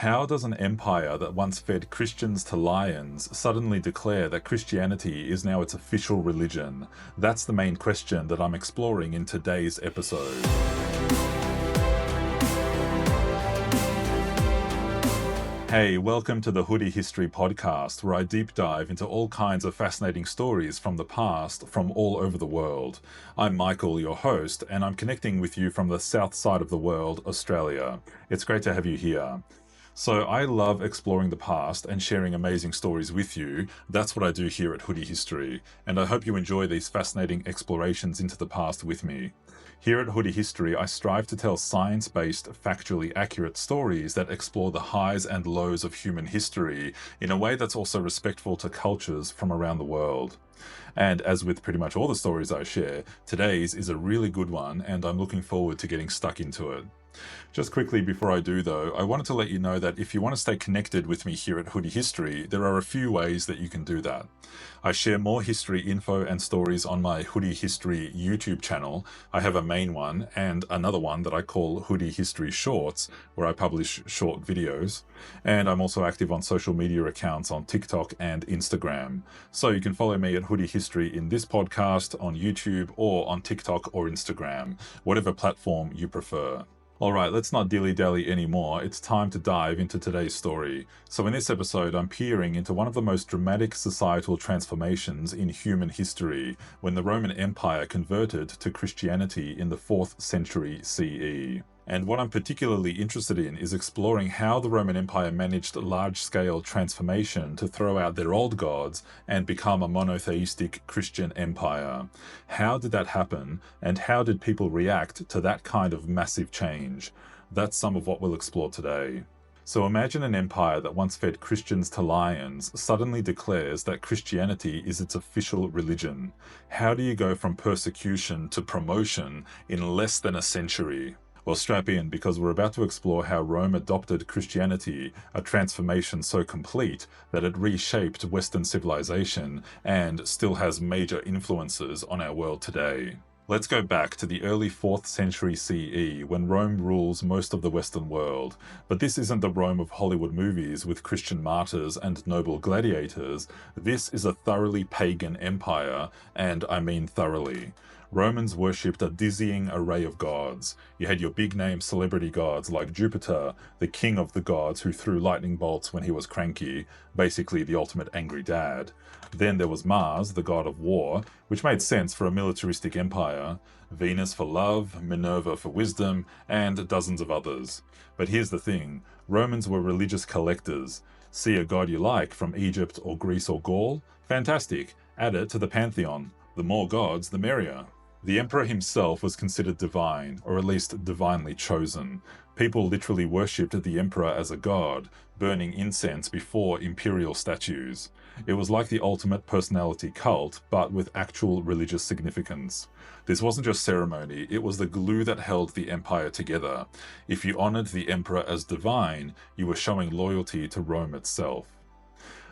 How does an empire that once fed Christians to lions suddenly declare that Christianity is now its official religion? That's the main question that I'm exploring in today's episode. Hey, welcome to the Hoodie History Podcast, where I deep dive into all kinds of fascinating stories from the past from all over the world. I'm Michael, your host, and I'm connecting with you from the south side of the world, Australia. It's great to have you here. So I love exploring the past and sharing amazing stories with you. That's what I do here at Hoodie History, and I hope you enjoy these fascinating explorations into the past with me. Here at Hoodie History, I strive to tell science-based, factually accurate stories that explore the highs and lows of human history in a way that's also respectful to cultures from around the world. And as with pretty much all the stories I share, today's is a really good one, and I'm looking forward to getting stuck into it. Just quickly before I do though, I wanted to let you know that if you want to stay connected with me here at Hoodie History, there are a few ways that you can do that. I share more history info and stories on my Hoodie History YouTube channel. I have a main one and another one that I call Hoodie History Shorts, where I publish short videos. And I'm also active on social media accounts on TikTok and Instagram. So you can follow me at Hoodie History in this podcast, on YouTube, or on TikTok or Instagram, whatever platform you prefer. Alright, let's not dilly-dally anymore. It's time to dive into today's story. So in this episode, I'm peering into one of the most dramatic societal transformations in human history, when the Roman Empire converted to Christianity in the 4th century CE. And what I'm particularly interested in is exploring how the Roman Empire managed large-scale transformation to throw out their old gods and become a monotheistic Christian empire. How did that happen, and how did people react to that kind of massive change? That's some of what we'll explore today. So imagine an empire that once fed Christians to lions suddenly declares that Christianity is its official religion. How do you go from persecution to promotion in less than a century? Well, strap in, because we're about to explore how Rome adopted Christianity, a transformation so complete that it reshaped Western civilization and still has major influences on our world today. Let's go back to the early 4th century CE, when Rome rules most of the Western world. But this isn't the Rome of Hollywood movies with Christian martyrs and noble gladiators. This is a thoroughly pagan empire, and I mean thoroughly. Romans worshipped a dizzying array of gods. You had your big-name celebrity gods like Jupiter, the king of the gods who threw lightning bolts when he was cranky, basically the ultimate angry dad. Then there was Mars, the god of war, which made sense for a militaristic empire, Venus for love, Minerva for wisdom, and dozens of others. But here's the thing, Romans were religious collectors. See a god you like from Egypt or Greece or Gaul? Fantastic, add it to the pantheon. The more gods, the merrier. The emperor himself was considered divine, or at least divinely chosen. People literally worshipped the emperor as a god, burning incense before imperial statues. It was like the ultimate personality cult, but with actual religious significance. This wasn't just ceremony, it was the glue that held the empire together. If you honored the emperor as divine, you were showing loyalty to Rome itself.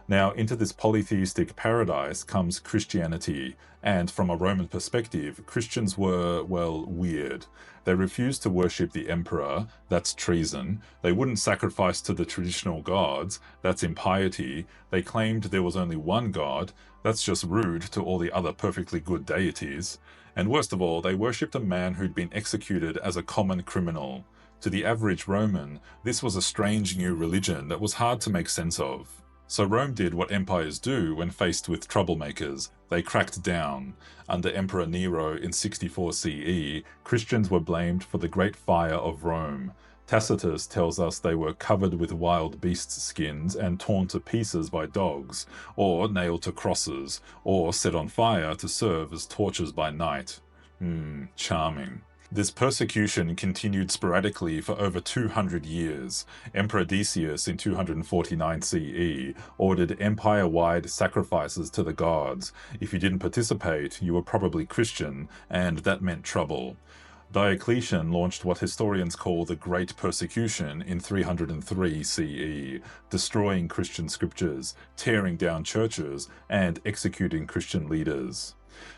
Now, into this polytheistic paradise comes Christianity, and from a Roman perspective, Christians were, well, weird. They refused to worship the emperor, that's treason. They wouldn't sacrifice to the traditional gods, that's impiety. They claimed there was only one god, that's just rude to all the other perfectly good deities. And worst of all, they worshipped a man who'd been executed as a common criminal. To the average Roman, this was a strange new religion that was hard to make sense of. So Rome did what empires do when faced with troublemakers. They cracked down. Under Emperor Nero in 64 CE, Christians were blamed for the Great Fire of Rome. Tacitus tells us they were covered with wild beasts' skins and torn to pieces by dogs, or nailed to crosses, or set on fire to serve as torches by night. Charming. This persecution continued sporadically for over 200 years. Emperor Decius in 249 CE ordered empire-wide sacrifices to the gods. If you didn't participate, you were probably Christian, and that meant trouble. Diocletian launched what historians call the Great Persecution in 303 CE, destroying Christian scriptures, tearing down churches, and executing Christian leaders.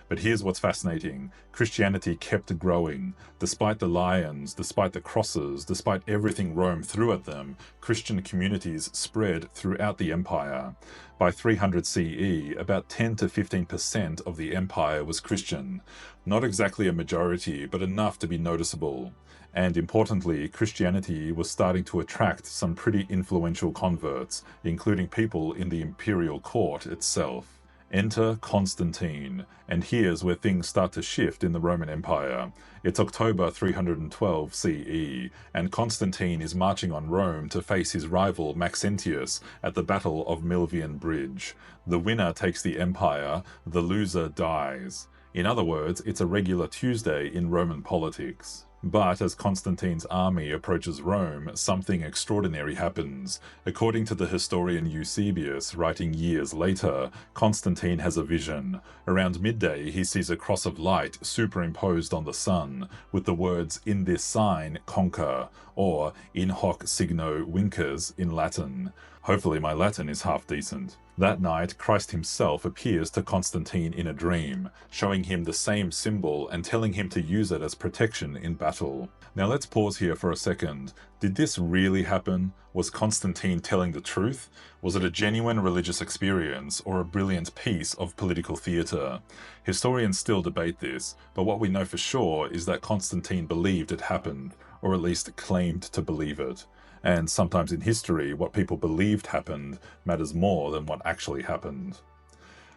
But here's what's fascinating. Christianity kept growing. Despite the lions, despite the crosses, despite everything Rome threw at them, Christian communities spread throughout the empire. By 300 CE, about 10 to 15% of the empire was Christian. Not exactly a majority, but enough to be noticeable. And importantly, Christianity was starting to attract some pretty influential converts, including people in the imperial court itself. Enter Constantine, and here's where things start to shift in the Roman Empire. It's October 312 CE, and Constantine is marching on Rome to face his rival Maxentius at the Battle of Milvian Bridge. The winner takes the empire, the loser dies. In other words, it's a regular Tuesday in Roman politics. But as Constantine's army approaches Rome, something extraordinary happens. According to the historian Eusebius, writing years later, Constantine has a vision. Around midday, he sees a cross of light superimposed on the sun, with the words, "In this sign, conquer," or "In hoc signo vinces" in Latin. Hopefully my Latin is half decent. That night, Christ himself appears to Constantine in a dream, showing him the same symbol and telling him to use it as protection in battle. Now let's pause here for a second. Did this really happen? Was Constantine telling the truth? Was it a genuine religious experience or a brilliant piece of political theatre? Historians still debate this, but what we know for sure is that Constantine believed it happened, or at least claimed to believe it. And sometimes in history, what people believed happened matters more than what actually happened.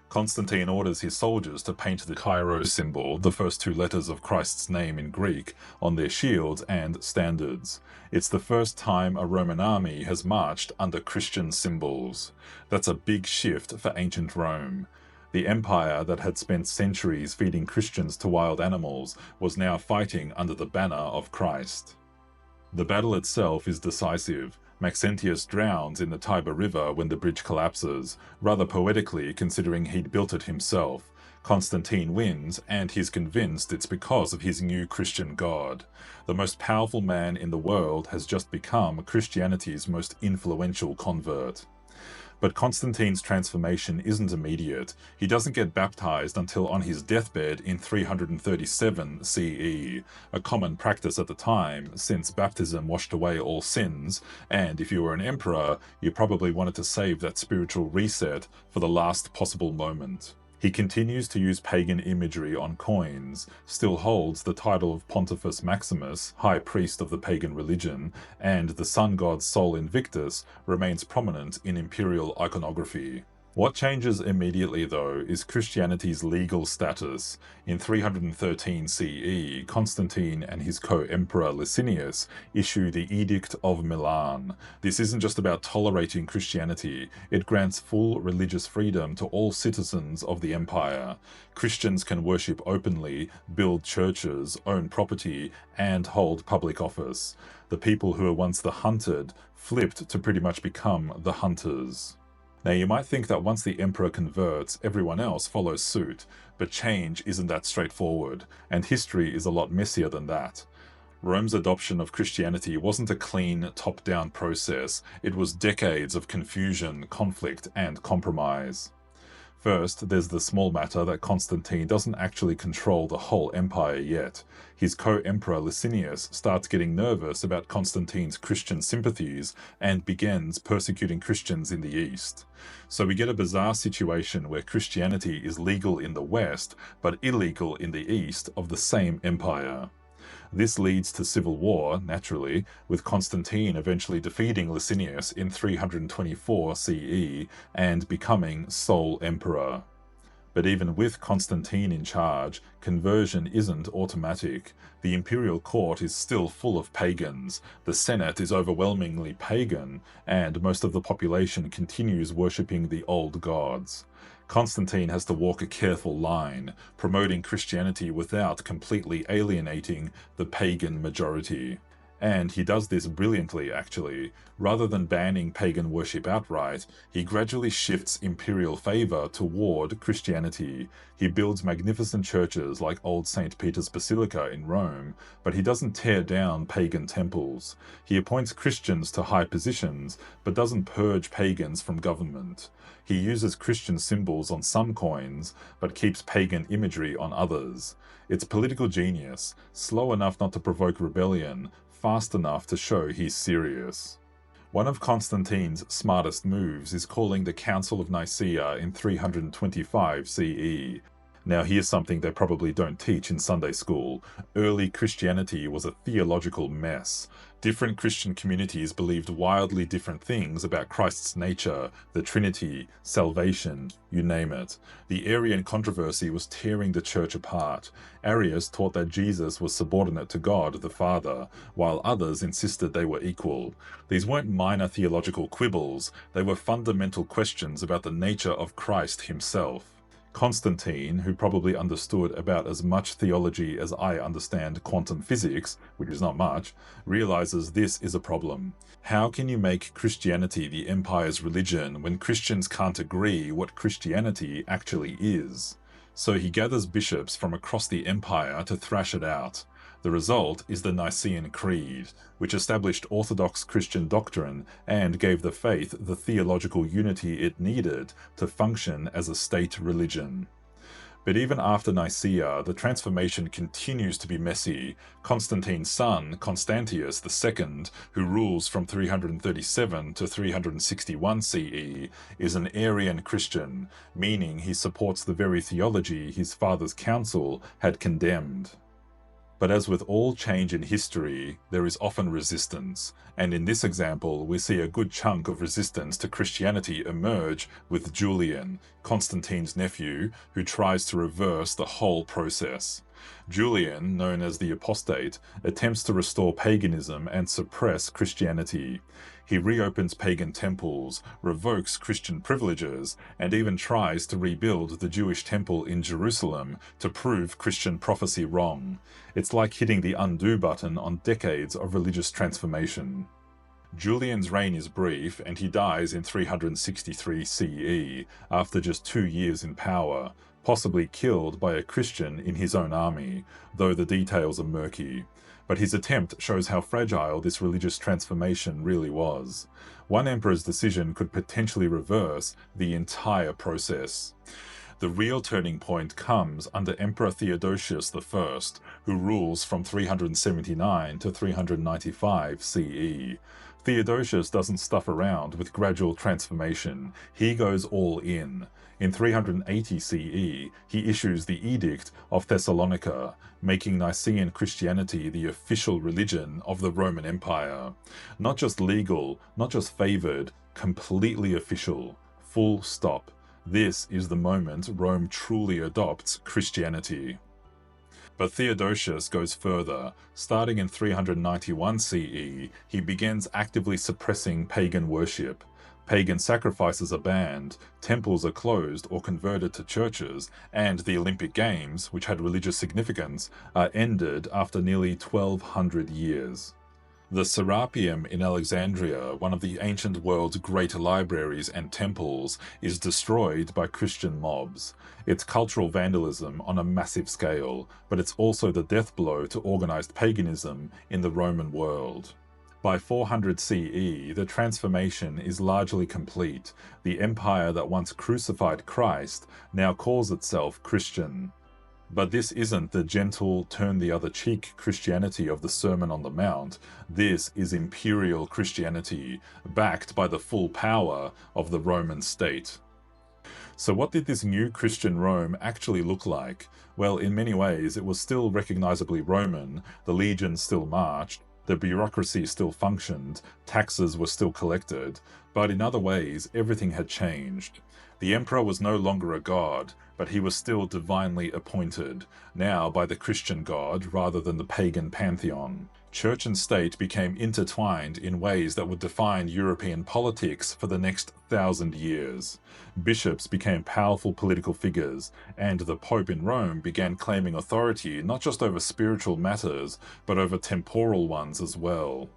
Constantine orders his soldiers to paint the Kairos symbol, the first two letters of Christ's name in Greek, on their shields and standards. It's the first time a Roman army has marched under Christian symbols. That's a big shift for ancient Rome. The empire that had spent centuries feeding Christians to wild animals was now fighting under the banner of Christ. The battle itself is decisive. Maxentius drowns in the Tiber River when the bridge collapses, rather poetically considering he'd built it himself. Constantine wins, and he's convinced it's because of his new Christian god. The most powerful man in the world has just become Christianity's most influential convert. But Constantine's transformation isn't immediate. He doesn't get baptized until on his deathbed in 337 CE, a common practice at the time since baptism washed away all sins, and if you were an emperor, you probably wanted to save that spiritual reset for the last possible moment. He continues to use pagan imagery on coins, still holds the title of Pontifex Maximus, high priest of the pagan religion, and the sun god Sol Invictus remains prominent in imperial iconography. What changes immediately, though, is Christianity's legal status. In 313 CE, Constantine and his co-emperor Licinius issue the Edict of Milan. This isn't just about tolerating Christianity, it grants full religious freedom to all citizens of the empire. Christians can worship openly, build churches, own property, and hold public office. The people who were once the hunted flipped to pretty much become the hunters. Now you might think that once the emperor converts, everyone else follows suit, but change isn't that straightforward, and history is a lot messier than that. Rome's adoption of Christianity wasn't a clean, top-down process, it was decades of confusion, conflict, and compromise. First, there's the small matter that Constantine doesn't actually control the whole empire yet. His co-emperor Licinius starts getting nervous about Constantine's Christian sympathies and begins persecuting Christians in the east. So we get a bizarre situation where Christianity is legal in the west, but illegal in the east of the same empire. This leads to civil war, naturally, with Constantine eventually defeating Licinius in 324 CE and becoming sole emperor. But even with Constantine in charge, conversion isn't automatic. The imperial court is still full of pagans, the Senate is overwhelmingly pagan, and most of the population continues worshipping the old gods. Constantine has to walk a careful line, promoting Christianity without completely alienating the pagan majority. And he does this brilliantly, actually. Rather than banning pagan worship outright, he gradually shifts imperial favor toward Christianity. He builds magnificent churches like Old St. Peter's Basilica in Rome, but he doesn't tear down pagan temples. He appoints Christians to high positions, but doesn't purge pagans from government. He uses Christian symbols on some coins, but keeps pagan imagery on others. It's political genius, slow enough not to provoke rebellion, fast enough to show he's serious. One of Constantine's smartest moves is calling the Council of Nicaea in 325 CE. Now here's something they probably don't teach in Sunday school. Early Christianity was a theological mess. Different Christian communities believed wildly different things about Christ's nature, the Trinity, salvation, you name it. The Arian controversy was tearing the church apart. Arius taught that Jesus was subordinate to God the Father, while others insisted they were equal. These weren't minor theological quibbles, they were fundamental questions about the nature of Christ himself. Constantine, who probably understood about as much theology as I understand quantum physics, which is not much, realizes this is a problem. How can you make Christianity the empire's religion when Christians can't agree what Christianity actually is? So he gathers bishops from across the empire to thrash it out. The result is the Nicene Creed, which established Orthodox Christian doctrine and gave the faith the theological unity it needed to function as a state religion. But even after Nicaea, the transformation continues to be messy. Constantine's son, Constantius II, who rules from 337 to 361 CE, is an Arian Christian, meaning he supports the very theology his father's council had condemned. But as with all change in history, there is often resistance, and in this example we see a good chunk of resistance to Christianity emerge with Julian, Constantine's nephew, who tries to reverse the whole process. Julian, known as the Apostate, attempts to restore paganism and suppress Christianity. He reopens pagan temples, revokes Christian privileges, and even tries to rebuild the Jewish temple in Jerusalem to prove Christian prophecy wrong. It's like hitting the undo button on decades of religious transformation. Julian's reign is brief, and he dies in 363 CE, after just 2 years in power, possibly killed by a Christian in his own army, though the details are murky. But his attempt shows how fragile this religious transformation really was. One emperor's decision could potentially reverse the entire process. The real turning point comes under Emperor Theodosius I, who rules from 379 to 395 CE. Theodosius doesn't stuff around with gradual transformation, he goes all in. In 380 CE, he issues the Edict of Thessalonica, making Nicene Christianity the official religion of the Roman Empire. Not just legal, not just favored, completely official. Full stop. This is the moment Rome truly adopts Christianity. But Theodosius goes further. Starting in 391 CE, he begins actively suppressing pagan worship. Pagan sacrifices are banned, temples are closed or converted to churches, and the Olympic Games, which had religious significance, are ended after nearly 1200 years. The Serapeum in Alexandria, one of the ancient world's great libraries and temples, is destroyed by Christian mobs. It's cultural vandalism on a massive scale, but it's also the death blow to organized paganism in the Roman world. By 400 CE, the transformation is largely complete. The empire that once crucified Christ now calls itself Christian. But this isn't the gentle, turn-the-other-cheek Christianity of the Sermon on the Mount. This is imperial Christianity, backed by the full power of the Roman state. So what did this new Christian Rome actually look like? Well, in many ways, it was still recognizably Roman, the legions still marched, the bureaucracy still functioned, taxes were still collected, but in other ways, everything had changed. The emperor was no longer a god, but he was still divinely appointed, now by the Christian God rather than the pagan pantheon. Church and state became intertwined in ways that would define European politics for the next 1,000 years. Bishops became powerful political figures, and the Pope in Rome began claiming authority not just over spiritual matters, but over temporal ones as well.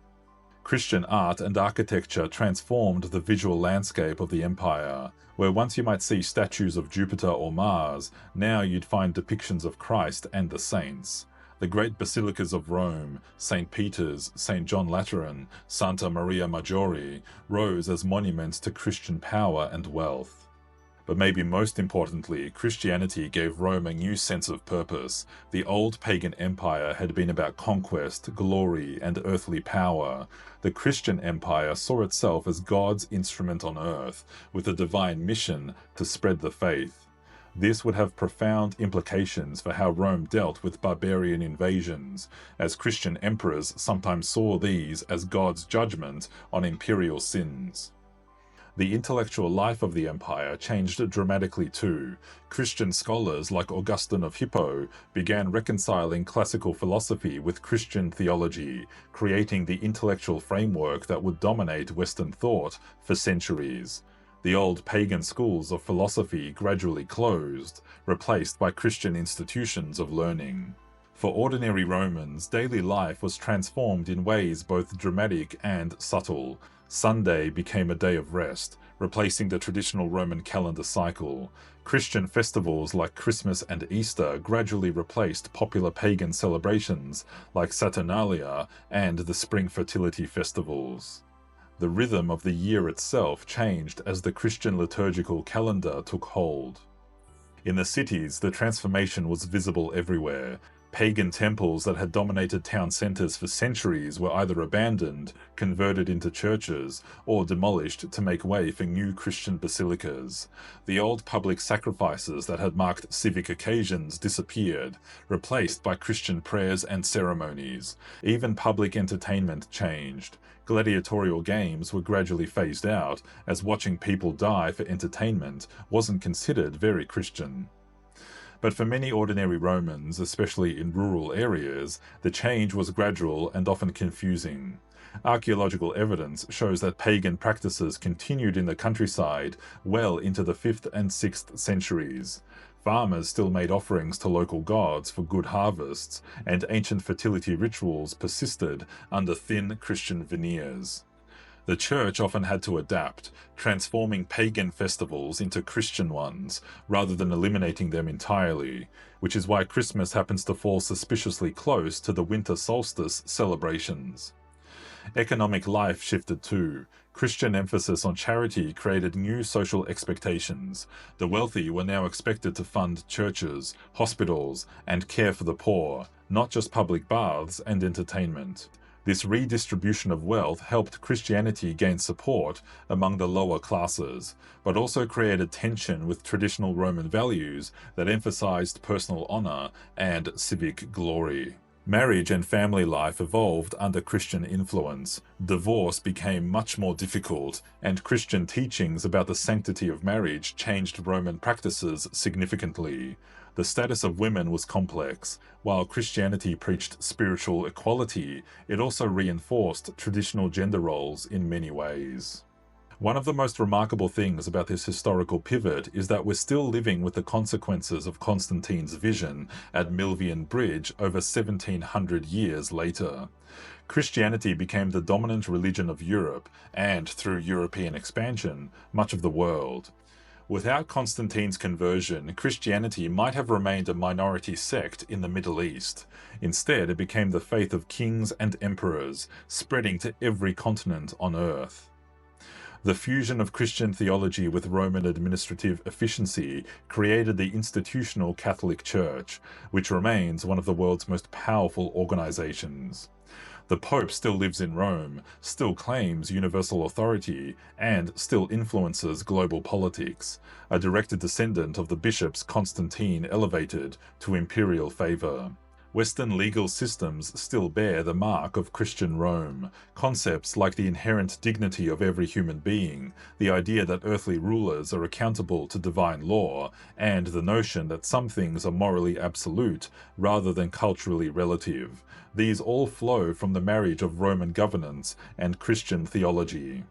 Christian art and architecture transformed the visual landscape of the empire, where once you might see statues of Jupiter or Mars, now you'd find depictions of Christ and the saints. The great basilicas of Rome, St. Peter's, St. John Lateran, Santa Maria Maggiore, rose as monuments to Christian power and wealth. But maybe most importantly, Christianity gave Rome a new sense of purpose. The old pagan empire had been about conquest, glory, and earthly power. The Christian empire saw itself as God's instrument on earth, with a divine mission to spread the faith. This would have profound implications for how Rome dealt with barbarian invasions, as Christian emperors sometimes saw these as God's judgment on imperial sins. The intellectual life of the empire changed dramatically too. Christian scholars like Augustine of Hippo began reconciling classical philosophy with Christian theology, creating the intellectual framework that would dominate Western thought for centuries. The old pagan schools of philosophy gradually closed, replaced by Christian institutions of learning. For ordinary Romans, daily life was transformed in ways both dramatic and subtle. Sunday became a day of rest, replacing the traditional Roman calendar cycle. Christian festivals like Christmas and Easter gradually replaced popular pagan celebrations like Saturnalia and the spring fertility festivals. The rhythm of the year itself changed as the Christian liturgical calendar took hold. In the cities, the transformation was visible everywhere. Pagan temples that had dominated town centers for centuries were either abandoned, converted into churches, or demolished to make way for new Christian basilicas. The old public sacrifices that had marked civic occasions disappeared, replaced by Christian prayers and ceremonies. Even public entertainment changed. Gladiatorial games were gradually phased out, as watching people die for entertainment wasn't considered very Christian. But for many ordinary Romans, especially in rural areas, the change was gradual and often confusing. Archaeological evidence shows that pagan practices continued in the countryside well into the 5th and 6th centuries. Farmers still made offerings to local gods for good harvests, and ancient fertility rituals persisted under thin Christian veneers. The Church often had to adapt, transforming pagan festivals into Christian ones, rather than eliminating them entirely, which is why Christmas happens to fall suspiciously close to the winter solstice celebrations. Economic life shifted too. Christian emphasis on charity created new social expectations. The wealthy were now expected to fund churches, hospitals, and care for the poor, not just public baths and entertainment. This redistribution of wealth helped Christianity gain support among the lower classes, but also created tension with traditional Roman values that emphasized personal honor and civic glory. Marriage and family life evolved under Christian influence. Divorce became much more difficult, and Christian teachings about the sanctity of marriage changed Roman practices significantly. The status of women was complex. While Christianity preached spiritual equality, it also reinforced traditional gender roles in many ways. One of the most remarkable things about this historical pivot is that we're still living with the consequences of Constantine's vision at Milvian Bridge over 1700 years later. Christianity became the dominant religion of Europe and, through European expansion, much of the world. Without Constantine's conversion, Christianity might have remained a minority sect in the Middle East. Instead, it became the faith of kings and emperors, spreading to every continent on earth. The fusion of Christian theology with Roman administrative efficiency created the institutional Catholic Church, which remains one of the world's most powerful organizations. The Pope still lives in Rome, still claims universal authority, and still influences global politics, a direct descendant of the bishops Constantine elevated to imperial favor. Western legal systems still bear the mark of Christian Rome. Concepts like the inherent dignity of every human being, the idea that earthly rulers are accountable to divine law, and the notion that some things are morally absolute rather than culturally relative. These all flow from the marriage of Roman governance and Christian theology.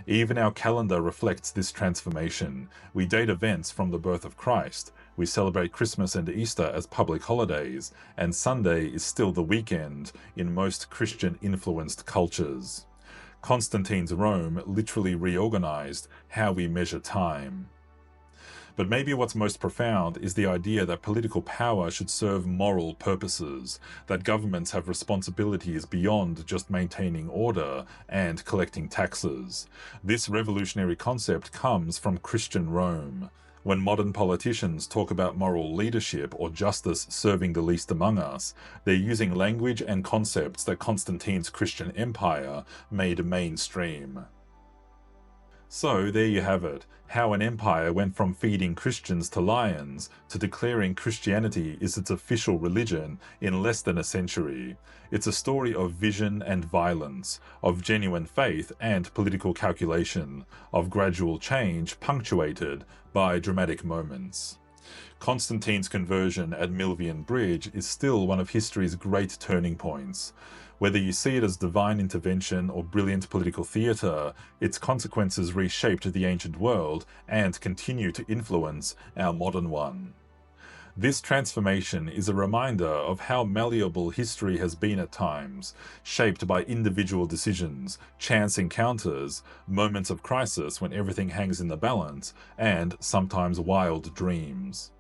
Even our calendar reflects this transformation. We date events from the birth of Christ. We celebrate Christmas and Easter as public holidays, and Sunday is still the weekend in most Christian-influenced cultures. Constantine's Rome literally reorganized how we measure time. But maybe what's most profound is the idea that political power should serve moral purposes, that governments have responsibilities beyond just maintaining order and collecting taxes. This revolutionary concept comes from Christian Rome. When modern politicians talk about moral leadership or justice serving the least among us, they're using language and concepts that Constantine's Christian empire made mainstream. So there you have it, how an empire went from feeding Christians to lions to declaring Christianity is its official religion in less than a century. It's a story of vision and violence, of genuine faith and political calculation, of gradual change punctuated by dramatic moments. Constantine's conversion at Milvian Bridge is still one of history's great turning points. Whether you see it as divine intervention or brilliant political theatre, its consequences reshaped the ancient world and continue to influence our modern one. This transformation is a reminder of how malleable history has been at times, shaped by individual decisions, chance encounters, moments of crisis when everything hangs in the balance, and sometimes wild dreams.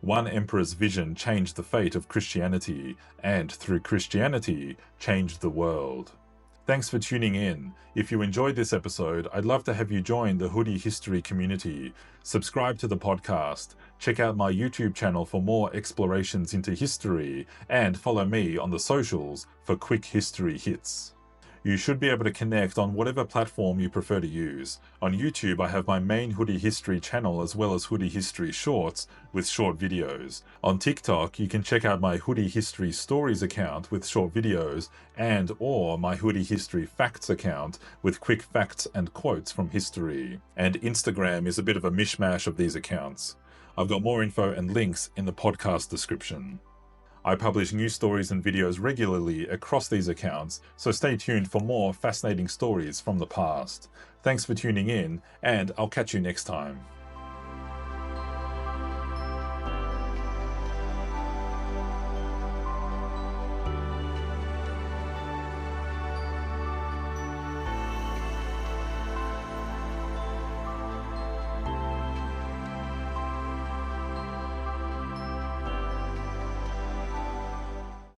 One emperor's vision changed the fate of Christianity, and through Christianity, changed the world. Thanks for tuning in. If you enjoyed this episode, I'd love to have you join the Hoodie History community. Subscribe to the podcast, check out my YouTube channel for more explorations into history, and follow me on the socials for quick history hits. You should be able to connect on whatever platform you prefer to use. On YouTube, I have my main Hoodie History channel as well as Hoodie History Shorts with short videos. On TikTok, you can check out my Hoodie History Stories account with short videos and/or my Hoodie History Facts account with quick facts and quotes from history. And Instagram is a bit of a mishmash of these accounts. I've got more info and links in the podcast description. I publish new stories and videos regularly across these accounts, so stay tuned for more fascinating stories from the past. Thanks for tuning in, and I'll catch you next time.